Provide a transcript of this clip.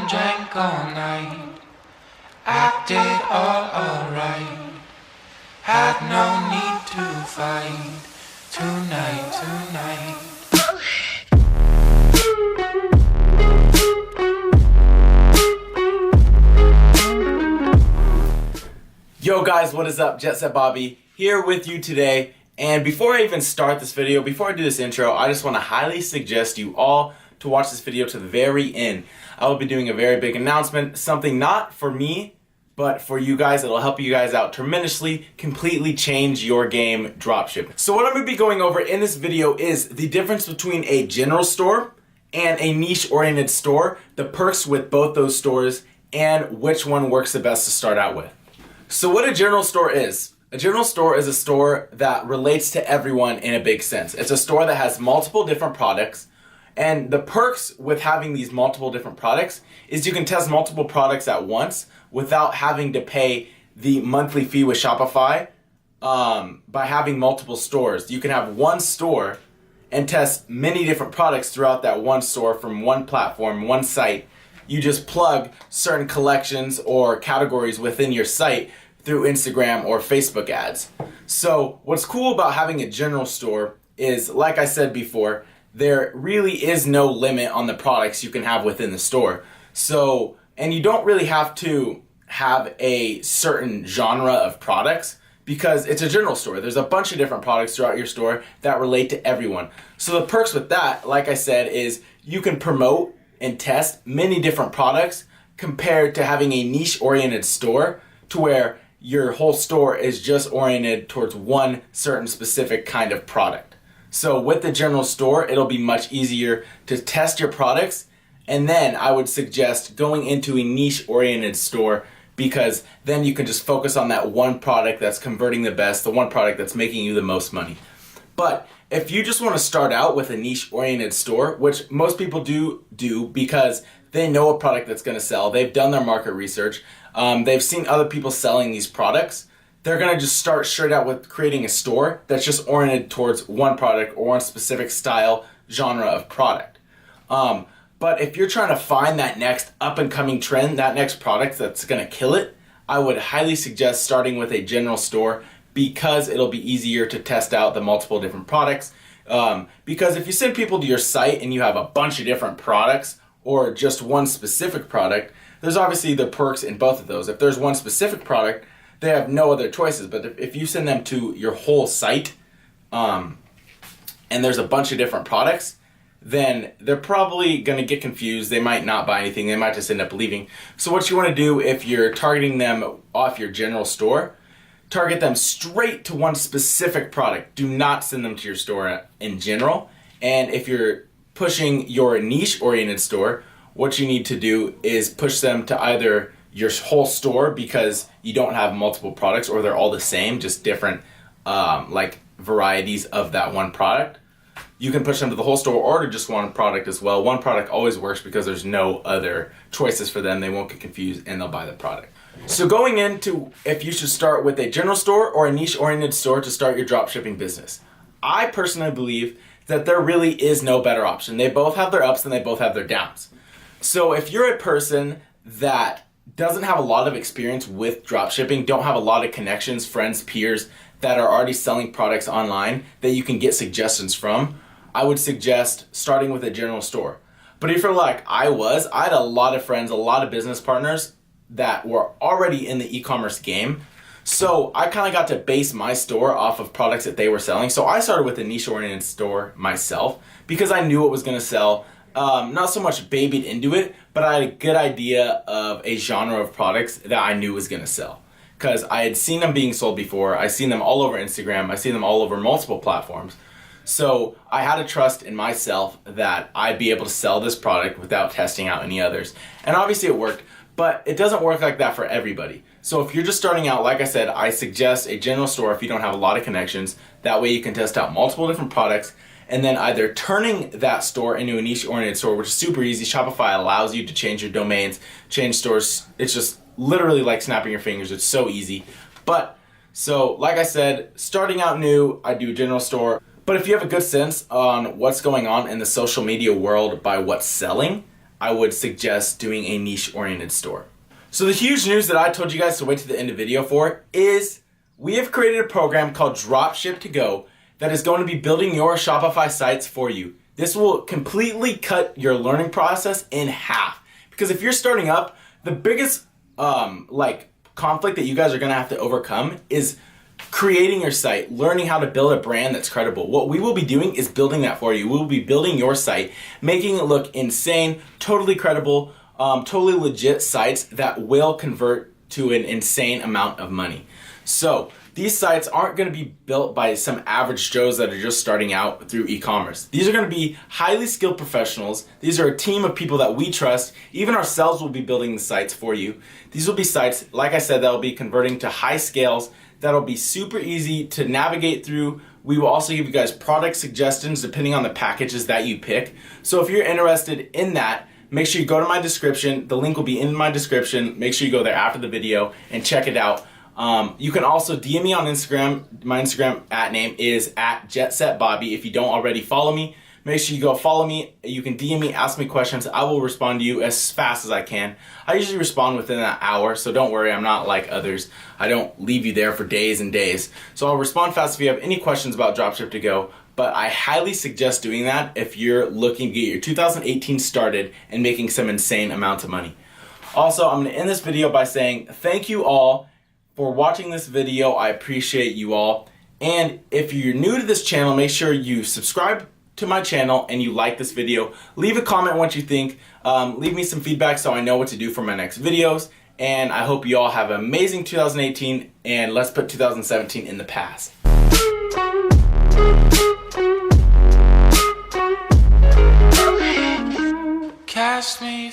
drank all night, acted all alright, had no need to fight tonight. Yo guys, what is up? Jet Set Bobby here with you today. And before I even start this video, before I do this intro, I just want to highly suggest you all to watch this video to the very end. I will be doing a very big announcement, something not for me, but for you guys. It'll help you guys out tremendously, completely change your game dropshipping. So what I'm going to be going over in this video is the difference between a general store and a niche-oriented store, the perks with both those stores, and which one works the best to start out with. So what a general store is. A general store is a store that relates to everyone in a big sense. It's a store that has multiple different products, and the perks with having these multiple different products is you can test multiple products at once without having to pay the monthly fee with Shopify by having multiple stores. You can have one store and test many different products throughout that one store from one platform, one site. You just plug certain collections or categories within your site through Instagram or Facebook ads. So what's cool about having a general store is, like I said before, there really is no limit on the products you can have within the store. So, and you don't really have to have a certain genre of products because it's a general store. There's a bunch of different products throughout your store that relate to everyone. So the perks with that, like I said, is you can promote and test many different products compared to having a niche-oriented store to where your whole store is just oriented towards one certain specific kind of product. So with the general store, it'll be much easier to test your products, and then I would suggest going into a niche-oriented store because then you can just focus on that one product that's converting the best, the one product that's making you the most money. But if you just want to start out with a niche-oriented store, which most people do because they know a product that's going to sell, they've done their market research, they've seen other people selling these products, they're going to just start straight out with creating a store that's just oriented towards one product or one specific style, genre of product. But if you're trying to find that next up-and-coming trend, that next product that's going to kill it, I would highly suggest starting with a general store because it'll be easier to test out the multiple different products. Because if you send people to your site and you have a bunch of different products or just one specific product, there's obviously the perks in both of those. If there's one specific product, they have no other choices. But if you send them to your whole site and there's a bunch of different products, then they're probably going to get confused. They might not buy anything. They might just end up leaving. So what you want to do if you're targeting them off your general store, target them straight to one specific product. Do not send them to your store in general. And if you're pushing your niche-oriented store, what you need to do is push them to either your whole store because you don't have multiple products or they're all the same, just different like varieties of that one product. You can push them to the whole store or to just one product as well. One product always works because there's no other choices for them. They won't get confused and they'll buy the product. So going into if you should start with a general store or a niche-oriented store to start your dropshipping business, I personally believe that there really is no better option. They both have their ups and they both have their downs. So if you're a person that doesn't have a lot of experience with dropshipping, don't have a lot of connections, friends, peers that are already selling products online that you can get suggestions from, I would suggest starting with a general store. But if you're like I had a lot of friends, a lot of business partners that were already in the e-commerce game. So I kind of got to base my store off of products that they were selling. So I started with a niche-oriented store myself because I knew it was going to sell. Not so much babied into it, but I had a good idea of a genre of products that I knew was going to sell. Because I had seen them being sold before. I seen them all over Instagram. I seen them all over multiple platforms. So I had a trust in myself that I'd be able to sell this product without testing out any others. And obviously it worked, but it doesn't work like that for everybody. So if you're just starting out, like I said, I suggest a general store if you don't have a lot of connections. That way you can test out multiple different products and then either turning that store into a niche-oriented store, which is super easy. Shopify allows you to change your domains, change stores. It's just literally like snapping your fingers. It's so easy. But so like I said, starting out new, I do a general store. But if you have a good sense on what's going on in the social media world by what's selling, I would suggest doing a niche-oriented store. So the huge news that I told you guys to wait to the end of the video for is we have created a program called Dropship to Go that is going to be building your Shopify sites for you. This will completely cut your learning process in half. Because if you're starting up, the biggest conflict that you guys are going to have to overcome is creating your site, learning how to build a brand that's credible. What we will be doing is building that for you. We will be building your site, making it look insane, totally credible, totally legit sites that will convert to an insane amount of money. So these sites aren't going to be built by some average Joes that are just starting out through e-commerce. These are going to be highly skilled professionals. These are a team of people that we trust. Even ourselves will be building the sites for you. These will be sites, like I said, that will be converting to high scales, that'll be super easy to navigate through. We will also give you guys product suggestions depending on the packages that you pick. So if you're interested in that, make sure you go to my description. The link will be in my description. Make sure you go there after the video and check it out. You can also DM me on Instagram. My Instagram @name is @JetSetBobby. If you don't already follow me, make sure you go follow me. You can DM me, ask me questions. I will respond to you as fast as I can. I usually respond within an hour, so don't worry, I'm not like others. I don't leave you there for days and days. So I'll respond fast if you have any questions about Dropship to Go, but I highly suggest doing that if you're looking to get your 2018 started and making some insane amounts of money. Also, I'm going to end this video by saying thank you all for watching this video. I appreciate you all. And if you're new to this channel, make sure you subscribe to my channel and you like this video. Leave a comment what you think. Leave me some feedback so I know what to do for my next videos. And I hope you all have an amazing 2018, and let's put 2017 in the past. Cast me